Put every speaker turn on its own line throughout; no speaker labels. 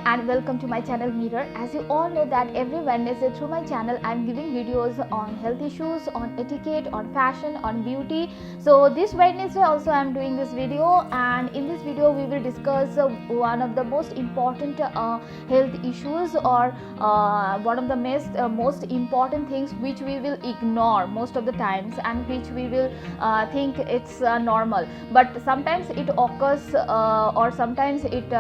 and welcome to my channel Mirror. As you all know that every Wednesday through my channel I am giving videos on health issues, on etiquette, on fashion, on beauty. So this Wednesday also I am doing this video, and in this video we will discuss one of the most important health issues, or one of the most important things which we will ignore most of the times, and which we will think it's normal, but sometimes it occurs or sometimes it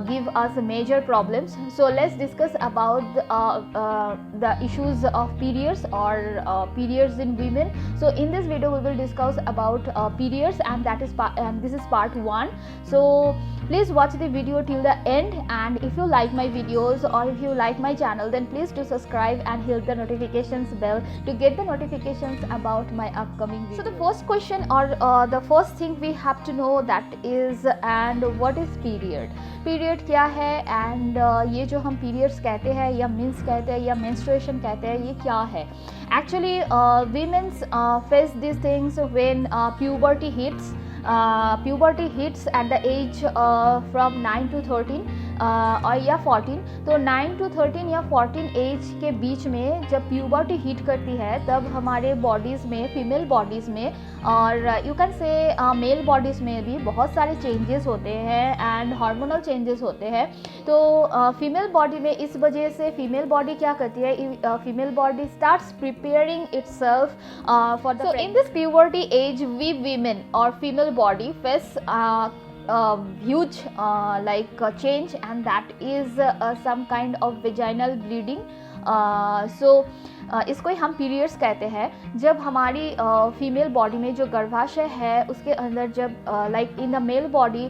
give us major problems. So let's discuss about the issues of periods or periods in women. So in this video we will discuss about periods, and this is part 1. So please watch the video till the end, and if you like my videos or if you like my channel, then please do subscribe and hit the notifications bell to get the notifications about my upcoming videos. So the first question, or the first thing we have to know, that is, and what is period? Period क्या है, and ये जो हम periods कहते हैं या mince कहते हैं या मेंस्ट्रुएशन कहते हैं, ये क्या है? Actually women's face this things when puberty hits at the age from 9 to 13 और या 14. तो 9 to 13 या 14 एज के बीच में जब प्यूबर्टी हिट करती है, तब हमारे बॉडीज़ में, फीमेल बॉडीज़ में और you can say male bodies में भी बहुत सारे चेंजेस होते हैं एंड हार्मोनल चेंजेस होते हैं. तो फीमेल बॉडी में इस वजह से फीमेल बॉडी क्या करती है, female body starts preparing itself for the. In this puberty age we women और female body face huge change, and that is some kind of vaginal bleeding. इसको ही हम पीरियड्स कहते हैं. जब हमारी फीमेल बॉडी में जो गर्भाशय है उसके अंदर जब in the male body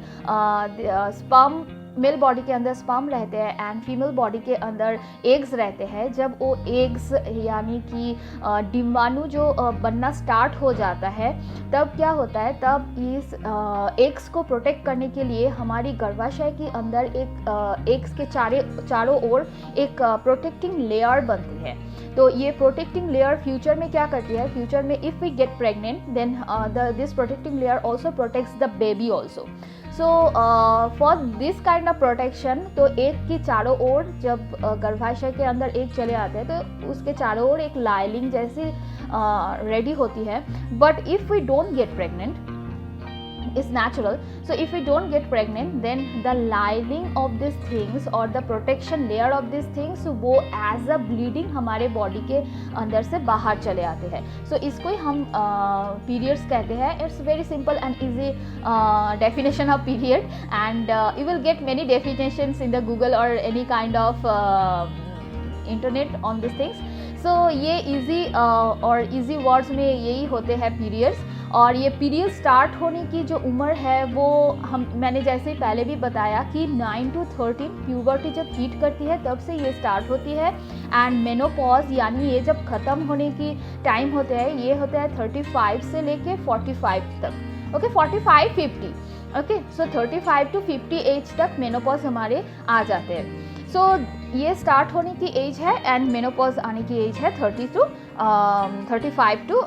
sperm, male body के अंदर स्पर्म रहते हैं एंड फीमेल बॉडी के अंदर एग्स रहते हैं. जब वो एग्स यानी कि डिम्बाणु जो बनना स्टार्ट हो जाता है, तब क्या होता है, तब इस एग्स को प्रोटेक्ट करने के लिए हमारी गर्भाशय के अंदर एक एग्स के चारों ओर एक प्रोटेक्टिंग लेयर बनती है. तो ये प्रोटेक्टिंग लेयर फ्यूचर में क्या करती है, फ्यूचर में if we get pregnant, then this protecting layer also protects the baby also. So for this kind of protection, तो एक की चारों ओर जब गर्भाशय के अंदर एक चले आते हैं तो उसके चारों ओर एक लाइनिंग जैसी रेडी होती है. But if we don't get pregnant, is natural. So if we don't get pregnant, then the lining of these things or the protection layer of these things, वो as a bleeding हमारे body के अंदर से बाहर चले आते हैं. So इसको ही हम periods कहते हैं. It's very simple and easy definition of period, and you will get many definitions in the Google or any kind of internet on these things. So ये easy और easy words में यही होते हैं periods. और ये पीरियड स्टार्ट होने की जो उम्र है वो मैंने जैसे पहले भी बताया कि 9 to 13 प्यूबर्टी जब हीट करती है तब से ये स्टार्ट होती है. एंड मेनोपॉज यानी ये जब ख़त्म होने की टाइम होते हैं, ये होता है 35 से लेके 45 तक. Okay, 45-50. Okay, so 35 to 50 age तक मेनोपॉज हमारे आ जाते हैं. सो ये स्टार्ट होने की एज है एंड मेनोपॉज आने की एज है 35 to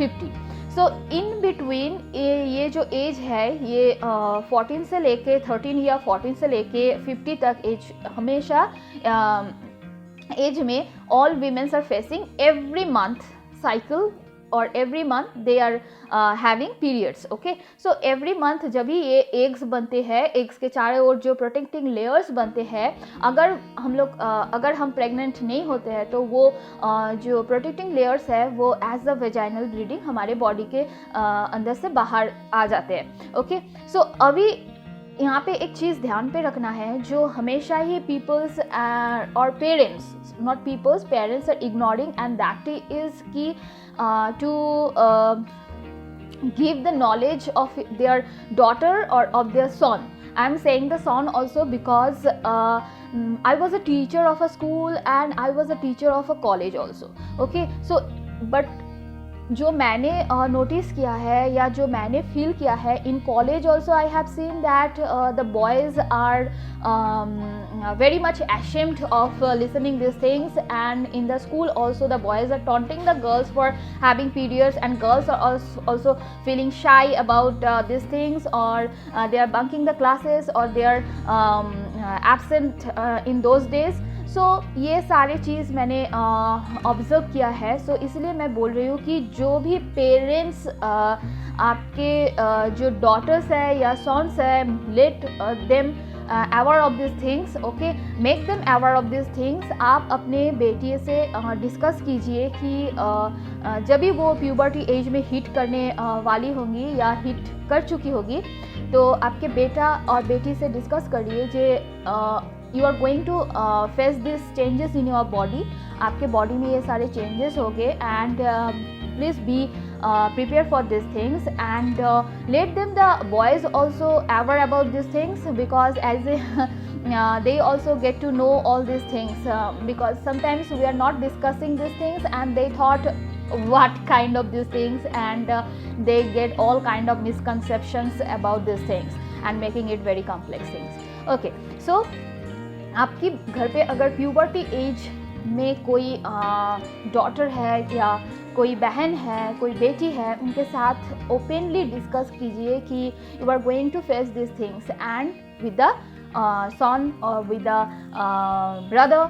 50. सो इन बिटवीन ये जो एज है, ये 14 से लेके 13 या 14 से लेके 50 तक एज, हमेशा एज में all womens are facing every month cycle, और every month they are having periods. Okay, so every month जब भी ये एग्स बनते हैं, एग्स के चारों ओर जो प्रोटेक्टिंग लेयर्स बनते हैं, अगर हम प्रेग्नेंट नहीं होते हैं तो वो जो प्रोटेक्टिंग लेयर्स है वो एज अ वेजाइनल ब्लीडिंग हमारे बॉडी के अंदर से बाहर आ जाते हैं. ओके, सो अभी यहाँ पे एक चीज़ ध्यान पे रखना है, जो हमेशा ही पीपल्स और parents, not peoples, parents are ignoring, and that is key to give the knowledge of their daughter or of their son. I am saying the son also because I was a teacher of a school and I was a teacher of a college also. Okay, so but जो मैंने notice किया है या जो मैंने feel किया है in college also, I have seen that the boys are very much ashamed of listening these things, and in the school also the boys are taunting the girls for having periods, and girls are also feeling shy about these things, or they are bunking the classes, or they are absent in those days. सो ये सारे चीज़ मैंने observe किया है. सो इसलिए मैं बोल रही हूँ कि जो भी पेरेंट्स आपके जो डॉटर्स है या सॉन्स है, let them aware of this things, okay, make them aware of this things. आप अपने बेटी से डिस्कस कीजिए कि जब भी वो प्यूबर्टी एज में हिट करने वाली होंगी या हिट कर चुकी होगी, तो आपके बेटा और बेटी से डिस्कस करिए जे you are going to face these changes in your body. आपके बॉडी में ये सारे चेंजेस होंगे, and please be prepare for these things, and let them, the boys also aware about these things, because as they also get to know all these things, because sometimes we are not discussing these things and they thought what kind of these things, and they get all kind of misconceptions about these things and making it very complex things. Okay, so आपकी घर पे अगर puberty as में कोई daughter है या कोई बहन है, कोई बेटी है, उनके साथ ओपनली डिस्कस कीजिए कि you are going to face this things, and with the son or with the brother,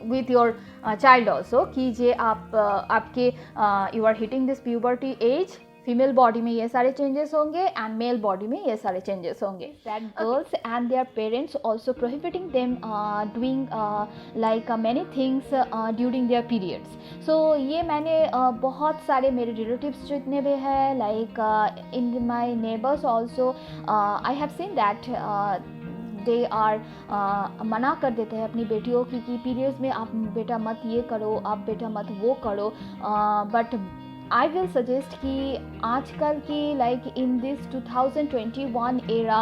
with your child also, कि जे आपके you are hitting this puberty age, female body में ये सारे चेंजेस होंगे एंड मेल बॉडी में ये सारे changes होंगे. That girls and their parents also prohibiting them doing like many things during their periods. So ये मैंने बहुत सारे मेरे रिलेटिव्स जितने भी हैं, like in my neighbours also, I have seen that they are मना कर देते हैं अपनी बेटियों की कि पीरियड्स में आप बेटा मत ये करो, आप बेटा मत वो करो. बट I will suggest कि आजकल की like in this 2021 era,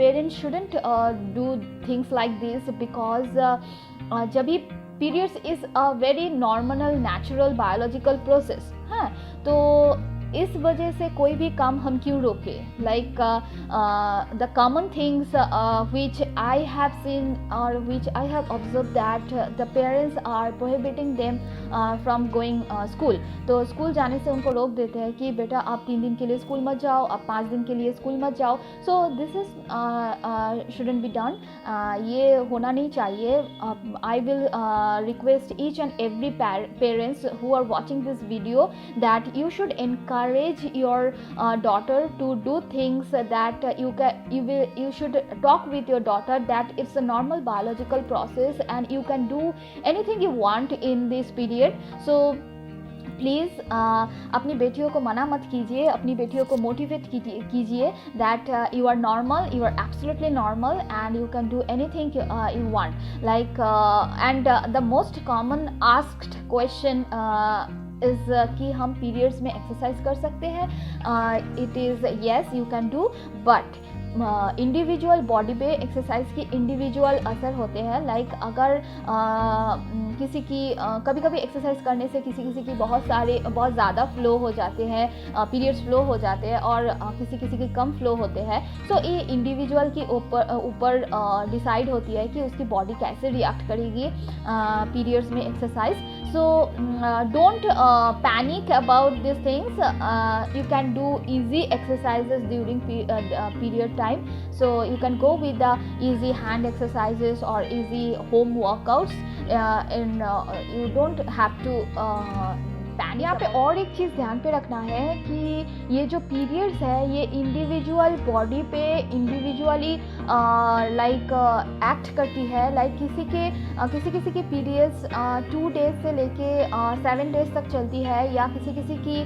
parents shouldn't do things like this, because जब भी periods is a very normal, natural, biological process, हाँ, तो इस वजह से कोई भी काम हम क्यों रोके. Like the common things which I have seen और which I have observe that the parents are prohibiting them from going school. तो स्कूल जाने से उनको रोक देते हैं कि बेटा आप 3 दिन के लिए स्कूल मत जाओ, आप 5 दिन के लिए स्कूल मत जाओ. So this is shouldn't be done. ये होना नहीं चाहिए. I will request each and every parents who are watching this video that you should encourage your daughter to do things that you should talk with your daughter that it's a normal biological process and you can do anything you want in this period. So please अपनी बेटियों को मना मत कीजिए, अपनी बेटियों को motivate कीजिए that you are normal, you are absolutely normal and you can do anything you want. Like and the most common asked question is कि हम पीरियड्स में एक्सरसाइज कर सकते हैं. It is yes you can do, but individual body पे exercise की individual असर होते हैं. लाइक अगर किसी की कभी कभी एक्सरसाइज करने से किसी की बहुत ज़्यादा फ्लो हो जाते हैं, पीरियड्स फ्लो हो जाते हैं, और किसी की कम फ्लो होते हैं. सो ये इंडिविजुअल के ऊपर डिसाइड होती है कि उसकी बॉडी कैसे रिएक्ट करेगी पीरियड्स में exercise. So don't panic about this things. You can do easy exercises during period time. So you can go with the easy hand exercises or easy home workouts, and you don't have to यहाँ पे और एक चीज़ ध्यान पे रखना है कि ये जो पीरियड्स है ये इंडिविजुअल बॉडी पे इंडिविजुअली लाइक एक्ट करती है. लाइक किसी के पीरियड्स 2 डेज से लेके 7 डेज तक चलती है, या किसी की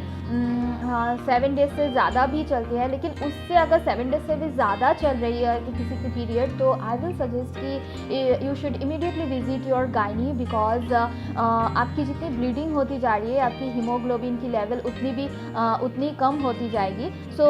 7 डेज से ज़्यादा भी चलती है. लेकिन उससे अगर 7 डेज से भी ज़्यादा चल रही है किसी की पीरियड, तो आई विल सजेस्ट कि you should immediately visit your gynae, because आपकी जितनी ब्लीडिंग होती जा रही है, आपकी हीमोग्लोबिन की लेवल उतनी कम होती जाएगी। सो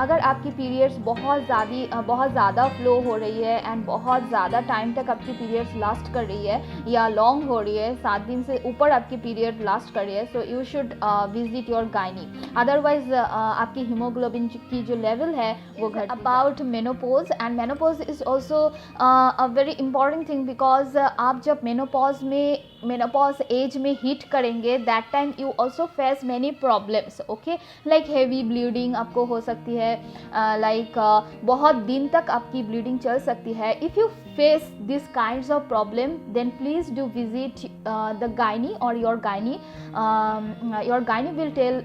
अगर आपकी पीरियड्स बहुत ज़्यादा फ्लो हो रही है एंड बहुत ज़्यादा टाइम तक आपकी पीरियड्स लास्ट कर रही है या लॉन्ग हो रही है, 7 दिन से ऊपर आपकी पीरियड लास्ट कर रही है, so you should visit your gynae. Otherwise आपकी हीमोग्लोबिन की जो लेवल है वो घट। About menopause, and menopause is also a very important thing, because आप जब मेनोपॉज एज में हिट करेंगे, that time you also face many problems, okay, like heavy bleeding आपको हो सकती है, लाइक बहुत दिन तक आपकी ब्लीडिंग चल सकती है। If you face this kinds of problem, then please do visit the gynae और your gynae will tell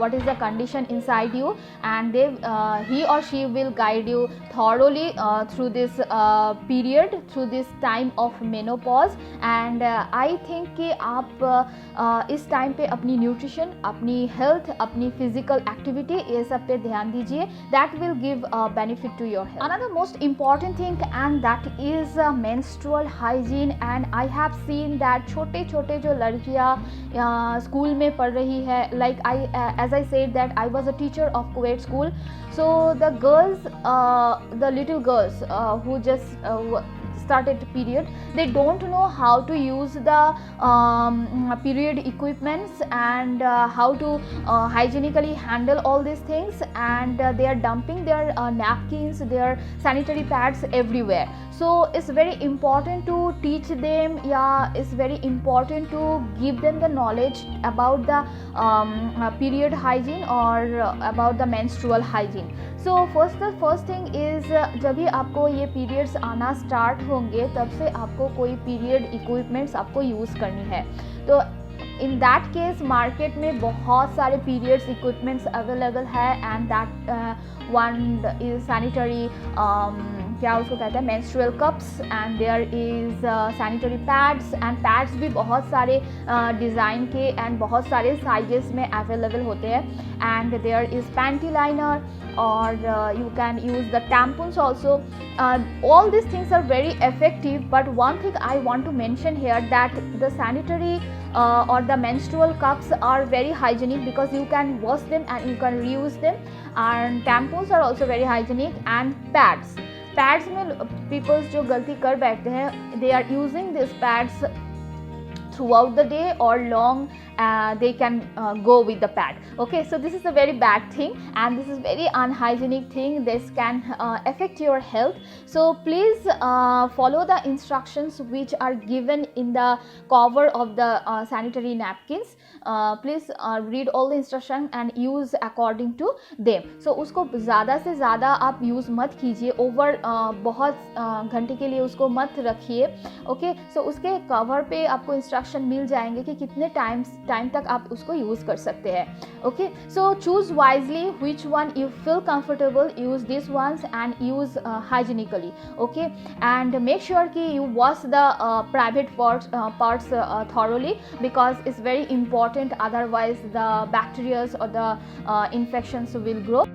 what is the condition inside you, and he or she will guide you thoroughly through this period, through this time of menopause. And I think कि आप इस time पे अपनी nutrition, अपनी health, अपनी physical activity, ये सब पे ध्यान दीजिए. That will give benefit to your health. Another most important thing, and that is menstrual hygiene. And I have seen that छोटे छोटे जो लड़कियाँ स्कूल में पढ़ रही है, like as I said that I was a teacher of Kuwait school, so the girls, the little girls who just started period, they don't know how to use the period equipments and how to hygienically handle all these things, and they are dumping their napkins, their sanitary pads everywhere. So it's very important to teach them, yeah, it's very important to give them the knowledge about the period hygiene or about the menstrual hygiene. So the first thing is, जब भी आपको ये periods आना start होंगे, तब से आपको कोई period equipments आपको use करनी है. तो इन दैट केस मार्केट में बहुत सारे पीरियड्स इक्विपमेंट्स अवेलेबल है, and that one is sanitary, क्या उसको कहते हैं, menstrual cups, and there is sanitary pads, and pads भी बहुत सारे डिज़ाइन के एंड बहुत सारे साइजेस में अवेलेबल होते हैं, and there is panty liner, or you can use the tampons also. All these things are very effective, but one thing I want to mention here, that the sanitary or the menstrual cups are very hygienic because you can wash them and you can reuse them, and tampons are also very hygienic. And pads में people जो गलती कर बैठते हैं, they are using these pads throughout the day or long, they can go with the pad. Okay, so this is a very bad thing, and this is very unhygienic thing. This can affect your health. So please follow the instructions which are given in the cover of the sanitary napkins. Please read all the instructions and use according to them. So उसको ज़्यादा से ज़्यादा आप use मत कीजिए, over बहुत घंटे के लिए उसको मत रखिए. ओके, सो उसके कवर पे आपको इंस्ट्रक्शन मिल जाएंगे कि कितने टाइम तक आप उसको यूज़ कर सकते हैं. Okay, so choose wisely which one you feel comfortable, use this ones and use hygienically. Okay, and make sure कि you wash the private parts thoroughly, because it's very important, otherwise the bacteria or the infections will grow.